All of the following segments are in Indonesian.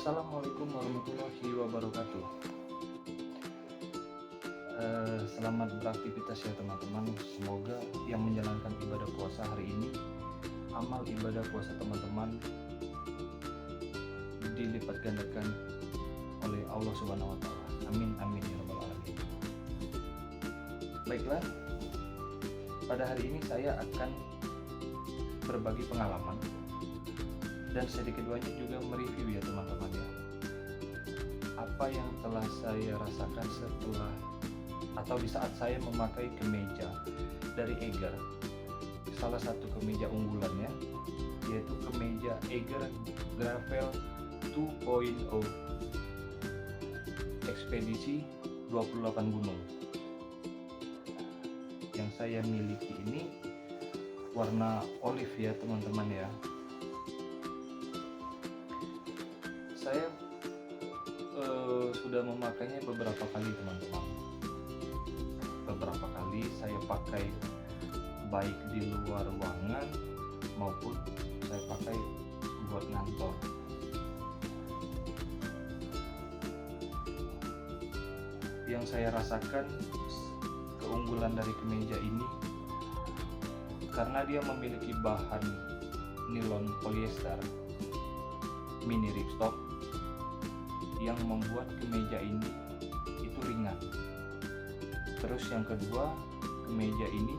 Assalamualaikum warahmatullahi wabarakatuh. Selamat beraktivitas ya teman-teman. Semoga yang menjalankan ibadah puasa hari ini, amal ibadah puasa teman-teman dilipat gandakan oleh Allah Subhanahu wa Ta'ala. Amin amin ya rabbal alamin. Baiklah, pada hari ini saya akan berbagi pengalaman dan sedikit banyak juga mereview ya teman-teman ya, apa yang telah saya rasakan setelah atau di saat saya memakai kemeja dari Eiger, salah satu kemeja unggulannya yaitu kemeja Eiger Gravel 2.0 ekspedisi 28 gunung. Yang saya miliki ini warna olive ya teman-teman ya. Saya sudah memakainya beberapa kali teman-teman. Beberapa kali saya pakai baik di luar ruangan maupun saya pakai buat ngantor. Yang saya rasakan keunggulan dari kemeja ini karena dia memiliki bahan nilon polyester mini ripstop yang membuat kemeja ini itu ringan. Terus yang kedua, kemeja ini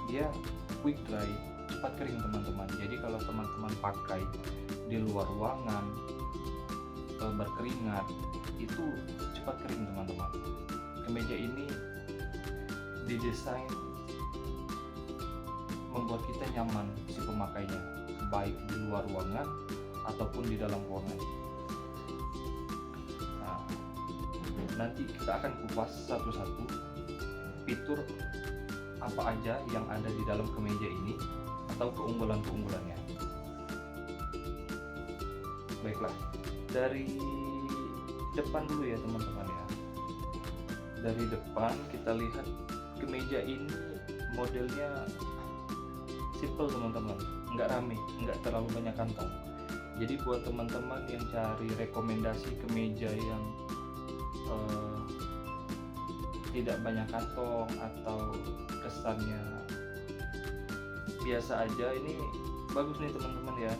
dia quick dry, cepat kering teman-teman. Jadi kalau teman-teman pakai di luar ruangan berkeringat itu cepat kering teman-teman. Kemeja ini didesain membuat kita nyaman si pemakainya, baik di luar ruangan ataupun di dalam ruangan. Nanti kita akan kupas satu-satu fitur apa aja yang ada di dalam kemeja ini atau keunggulan-keunggulannya. Baiklah, dari depan dulu ya teman-teman ya. Dari depan kita lihat kemeja ini modelnya simple teman-teman, nggak rame, nggak terlalu banyak kantong. Jadi buat teman-teman yang cari rekomendasi kemeja yang tidak banyak kantong atau kesannya biasa aja, ini bagus nih teman-teman ya.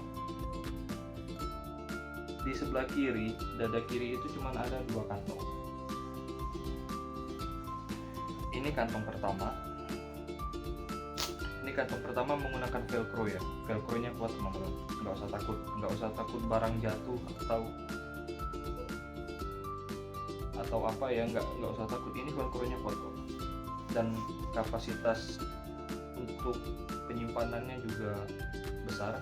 Di sebelah kiri, dada kiri itu cuma ada 2 kantong. Ini kantong pertama. Ini kantong pertama menggunakan velcro ya. Velcronya kuat teman-teman. Nggak usah takut barang jatuh atau apa ya, nggak usah takut, ini velcronya kuat kok. Dan kapasitas untuk penyimpanannya juga besar.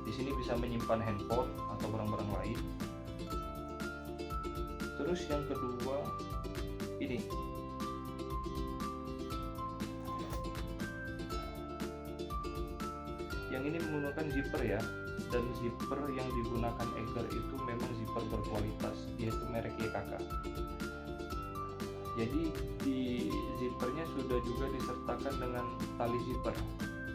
Di sini bisa menyimpan handphone atau barang-barang lain. Terus yang kedua ini. Yang ini menggunakan zipper ya. Dan zipper yang digunakan Eiger itu memang zipper berkualitas, yaitu merek YKK. Jadi di zippernya sudah juga disertakan dengan tali zipper.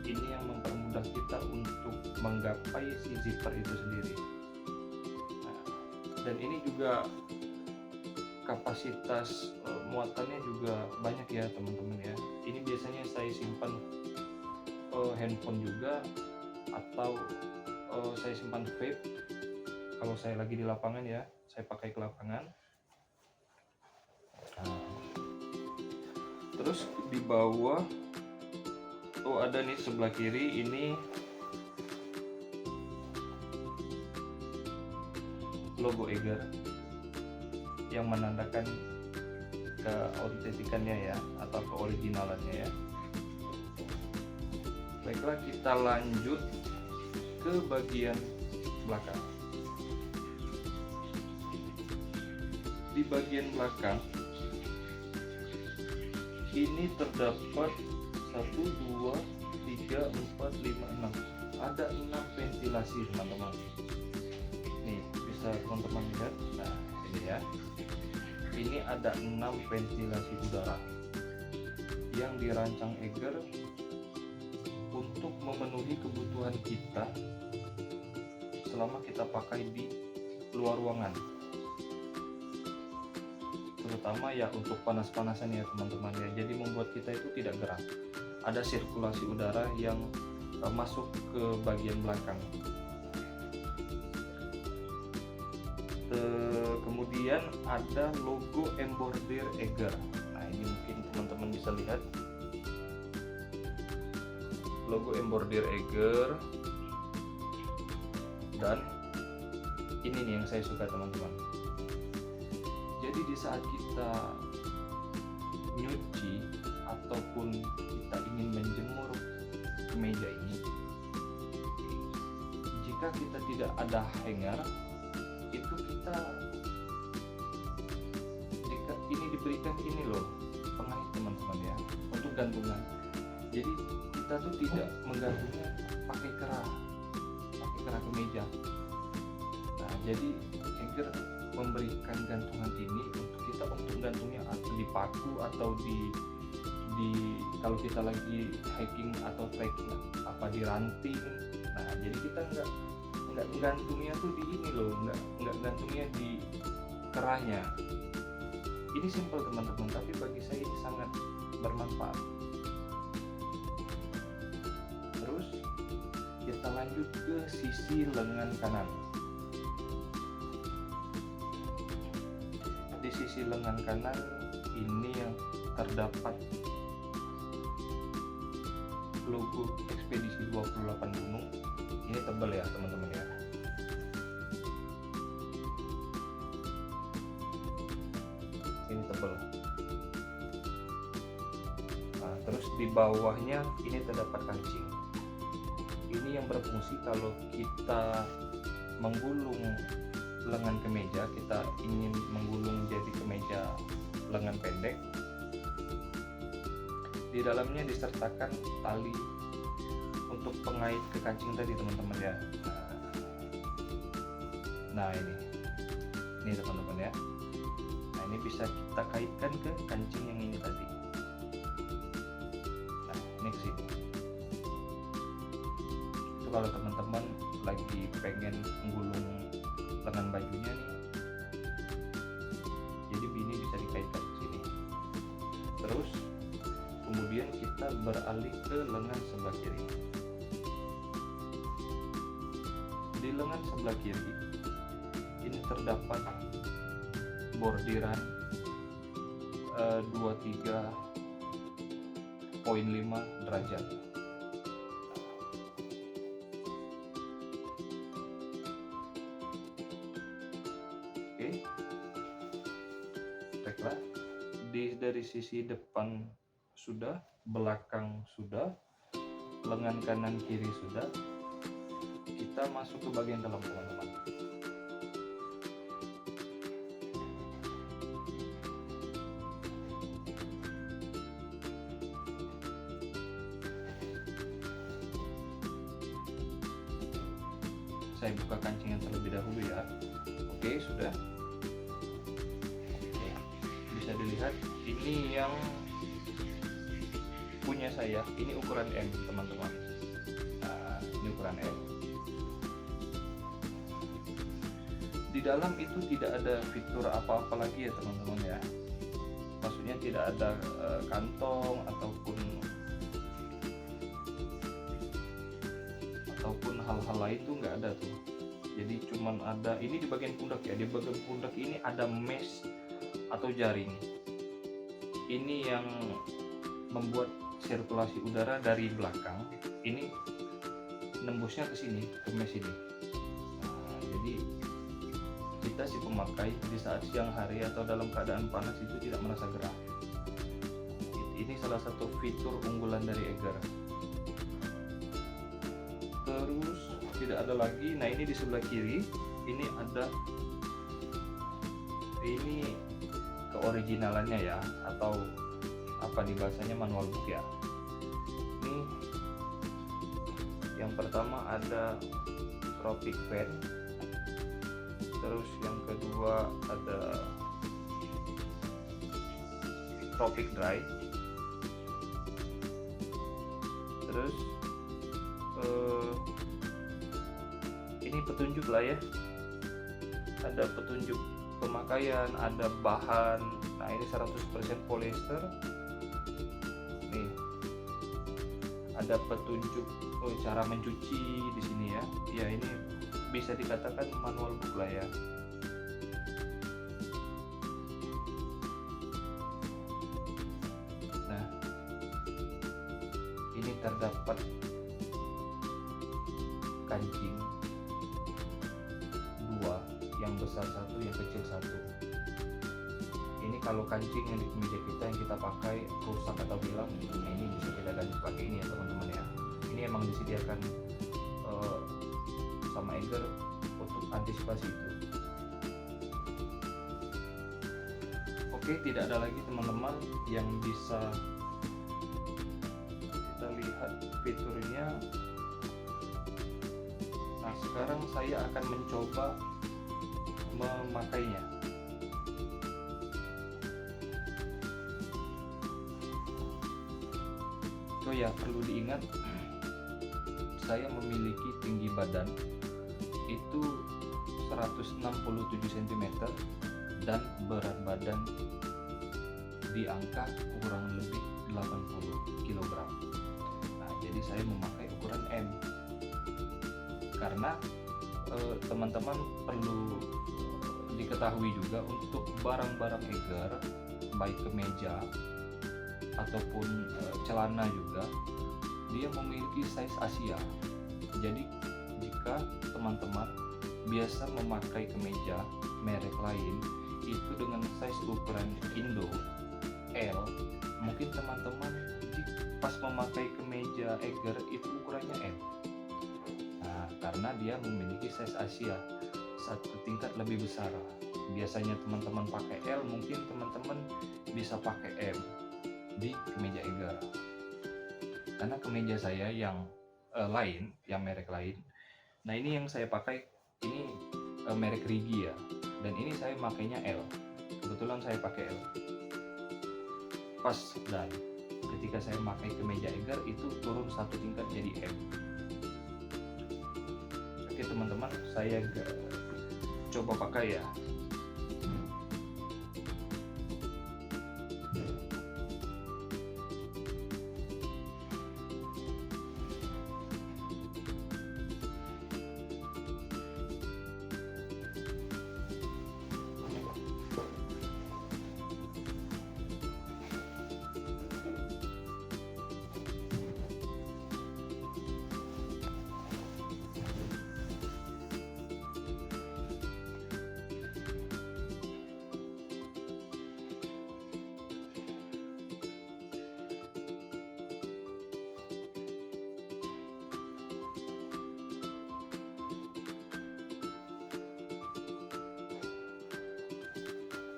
Ini yang mempermudah kita untuk menggapai si zipper itu sendiri. Dan ini juga kapasitas muatannya juga banyak ya teman-teman ya. Ini biasanya saya simpan handphone juga, atau saya simpan vape kalau saya lagi di lapangan ya, saya pakai ke lapangan. Terus di bawah ada nih sebelah kiri, ini logo Eiger yang menandakan keautentikannya ya, atau keoriginalannya ya. Baiklah, kita lanjut ke bagian belakang. Di bagian belakang ini terdapat 1, 2, 3, 4, 5, 6. Ada 6 ventilasi teman-teman. Nih bisa teman-teman lihat. Nah ini ya. Ini ada 6 ventilasi udara yang dirancang Eiger untuk memenuhi kebutuhan kita selama kita pakai di luar ruangan, terutama ya untuk panas-panasan ya teman-teman ya. Jadi membuat kita itu tidak gerah. Ada sirkulasi udara yang masuk ke bagian belakang. Kemudian ada logo embroider Eiger. Nah, ini mungkin teman-teman bisa lihat logo embroider Eiger. Dan ini nih yang saya suka teman-teman. Jadi di saat kita nyuci ataupun kita ingin menjemur kemeja ini, jika kita tidak ada hanger, itu kita jika ini diberikan ini loh pengait teman-teman ya, untuk gantungan. Jadi kita tuh tidak menggantungnya pakai kerah kemeja. Nah, jadi Eiger memberikan gantungan ini untuk kita untuk gantungnya atau di paku atau di kalau kita lagi hiking atau trekking apa di ranting. Nah, jadi kita nggak gantungnya tuh di ini loh, nggak gantungnya di kerahnya. Ini simpel teman-teman, tapi bagi saya ini sangat bermanfaat. Terus kita lanjut ke sisi lengan kanan. Di sisi lengan kanan ini yang terdapat logo Ekspedisi 28 Gunung. Ini tebal ya teman-teman ya. Ini tebal. Nah, terus di bawahnya ini terdapat kancing. Ini yang berfungsi kalau kita menggulung lengan kemeja, kita ingin menggulung jadi kemeja lengan pendek. Di dalamnya disertakan tali untuk pengait ke kancing tadi teman-teman ya. Nah ini teman-teman ya. Nah, ini bisa kita kaitkan ke kancing yang ini tadi. Nah, ini ke sini. Itu kalau teman-teman lagi pengen menggulung lengan bajunya nih, jadi ini bisa dikaitkan ke sini. Terus kemudian kita beralih ke lengan sebelah kiri. Di lengan sebelah kiri ini terdapat bordiran 23.5 derajat. Oke, baiklah. Dari sisi depan sudah, belakang sudah, lengan kanan kiri sudah. Kita masuk ke bagian dalam teman-teman. Saya buka kancingnya terlebih dahulu ya. Oke, sudah. Oke, bisa dilihat ini yang punya saya, ini ukuran M teman-teman. Nah, ini ukuran M. Di dalam itu tidak ada fitur apa-apa lagi ya teman-teman ya. Maksudnya tidak ada kantong ataupun hal-hal lain tuh nggak ada tuh. Jadi cuman ada ini di bagian pundak ya. Di bagian pundak ini ada mesh atau jaring. Ini yang membuat sirkulasi udara dari belakang ini nembusnya ke sini, ke mesh ini. Nah, jadi kita si pemakai di saat siang hari atau dalam keadaan panas itu tidak merasa gerah. Ini salah satu fitur unggulan dari Eiger. Terus tidak ada lagi. Nah, ini di sebelah kiri ini ada ini keoriginalannya ya, atau apa di bahasanya manual book ya. Ini yang pertama ada Tropic Fan, terus yang kedua ada Tropic Dry, terus ini petunjuk lah ya, ada petunjuk pemakaian, ada bahan. Nah, ini 100% polyester. Nih, ada petunjuk cara mencuci di sini ya. Ya, ini bisa dikatakan manual book lah ya. Nah, ini terdapat kancing dua, yang besar satu, yang kecil satu. Ini kalau kancing yang di kemeja kita yang kita pakai rusak atau hilang, nah ini bisa kita ganti pakai ini ya teman-teman ya. Ini emang disediakan sama Eiger untuk antisipasi itu. Oke, tidak ada lagi teman-teman yang bisa kita lihat fiturnya. Nah, sekarang saya akan mencoba memakainya. Oh ya, perlu diingat, saya memiliki tinggi badan itu 167 cm dan berat badan di angka kurang lebih 80 kg. Nah, jadi saya memakai ukuran M karena teman-teman perlu diketahui juga untuk barang-barang Eiger, baik kemeja ataupun celana juga, dia memiliki size Asia. Jadi jika teman-teman biasa memakai kemeja merek lain itu dengan size ukuran Indo L, mungkin teman-teman pas memakai kemeja Eiger itu ukurannya M. Nah, karena dia memiliki size Asia satu tingkat lebih besar. Biasanya teman-teman pakai L, mungkin teman-teman bisa pakai M di kemeja Eiger. Karena kemeja saya yang lain, yang merek lain, nah ini yang saya pakai ini merek Rigi ya, dan ini saya makainya L. Kebetulan saya pakai L pas, dan ketika saya pakai kemeja Eiger itu turun satu tingkat jadi M. Oke teman-teman, saya coba pakai ya.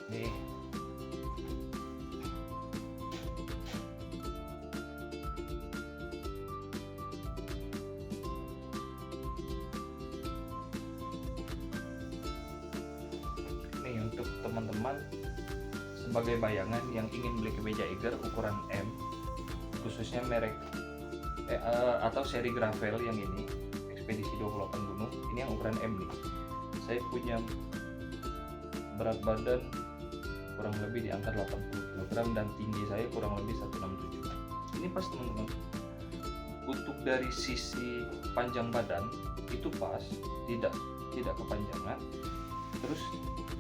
Nih, untuk teman-teman sebagai bayangan yang ingin beli kemeja Eiger ukuran M, khususnya merek atau seri Gravel yang ini, Ekspedisi 28 Gunung, ini yang ukuran M nih. Saya punya berat badan kurang lebih di angka 80 kg dan tinggi saya kurang lebih 167. Ini pas teman-teman. Untuk dari sisi panjang badan itu pas, tidak kepanjangan. Terus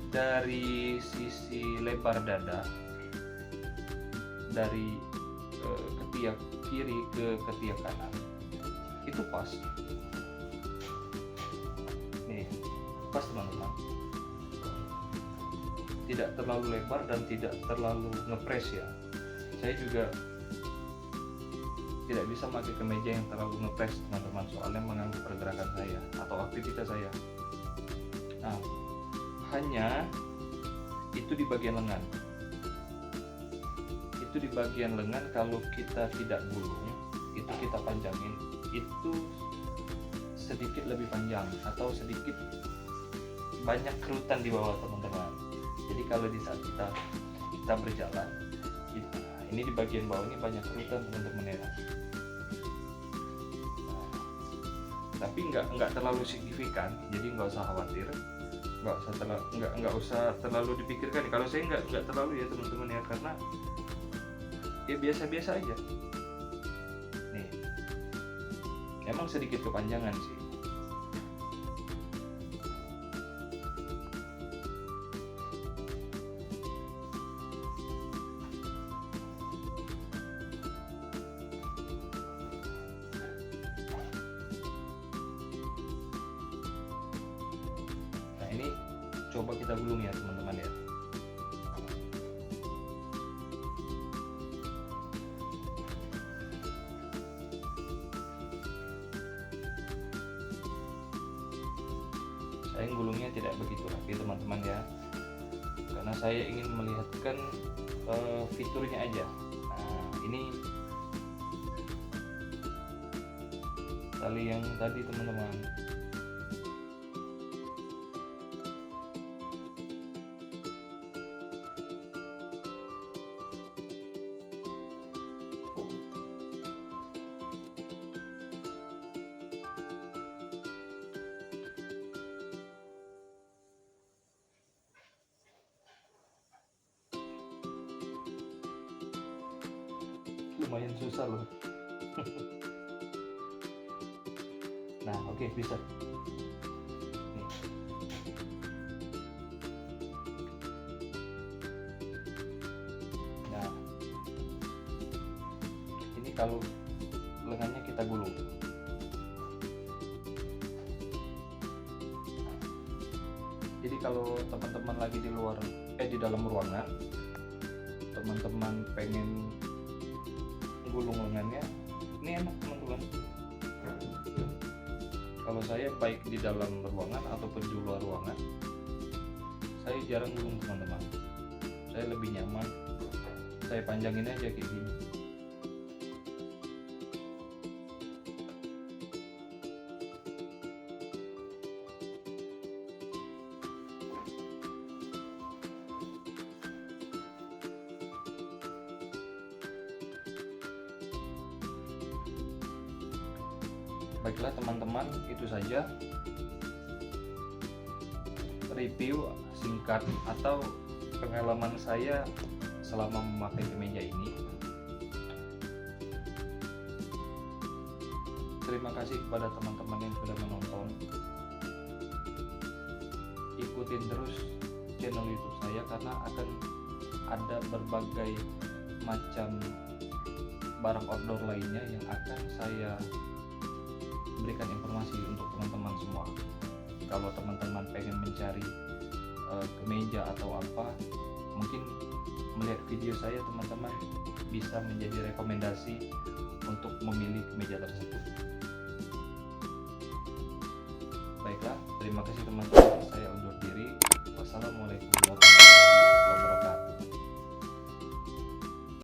dari sisi lebar dada, dari ketiak kiri ke ketiak kanan itu pas. Nih, pas teman-teman. Tidak terlalu lebar dan tidak terlalu ngepres ya. Saya juga tidak bisa pakai kemeja yang terlalu ngepres teman-teman, soalnya mengganggu pergerakan saya atau aktivitas saya. Nah, hanya itu di bagian lengan. Itu di bagian lengan, kalau kita tidak gulung, itu kita panjangin, itu sedikit lebih panjang atau sedikit banyak kerutan di bawah teman-teman. Jadi kalau di saat kita berjalan, ini di bagian bawah ini banyak kerutan teman-teman ya. Tapi nggak terlalu signifikan, jadi nggak usah khawatir. nggak usah terlalu dipikirkan. Kalau saya nggak terlalu ya teman-teman ya, karena ya biasa-biasa aja nih, emang sedikit kepanjangan sih. Nah ini coba kita gulung ya teman-teman ya. Saya gulungnya tidak begitu rapi teman-teman ya, karena saya ingin melihatkan fiturnya aja. Nah ini tali yang tadi teman-teman. Lumayan susah loh. Nah oke, bisa nih. Nah ini kalau lengannya kita gulung. Jadi kalau teman-teman lagi di dalam ruangan, teman-teman pengen gulung lengannya, ini enak teman-teman. Kalau saya baik di dalam ruangan ataupun di luar ruangan, saya jarang gulung teman-teman. Saya lebih nyaman, saya panjangin aja kayak gini. Baiklah teman-teman, itu saja review singkat atau pengalaman saya selama memakai kemeja ini. Terima kasih kepada teman-teman yang sudah menonton. Ikutin terus channel YouTube saya karena akan ada berbagai macam barang outdoor lainnya yang akan saya berikan informasi untuk teman-teman semua. Kalau teman-teman pengen mencari kemeja atau apa, mungkin melihat video saya teman-teman bisa menjadi rekomendasi untuk memilih kemeja tersebut. Baiklah, terima kasih teman-teman. Saya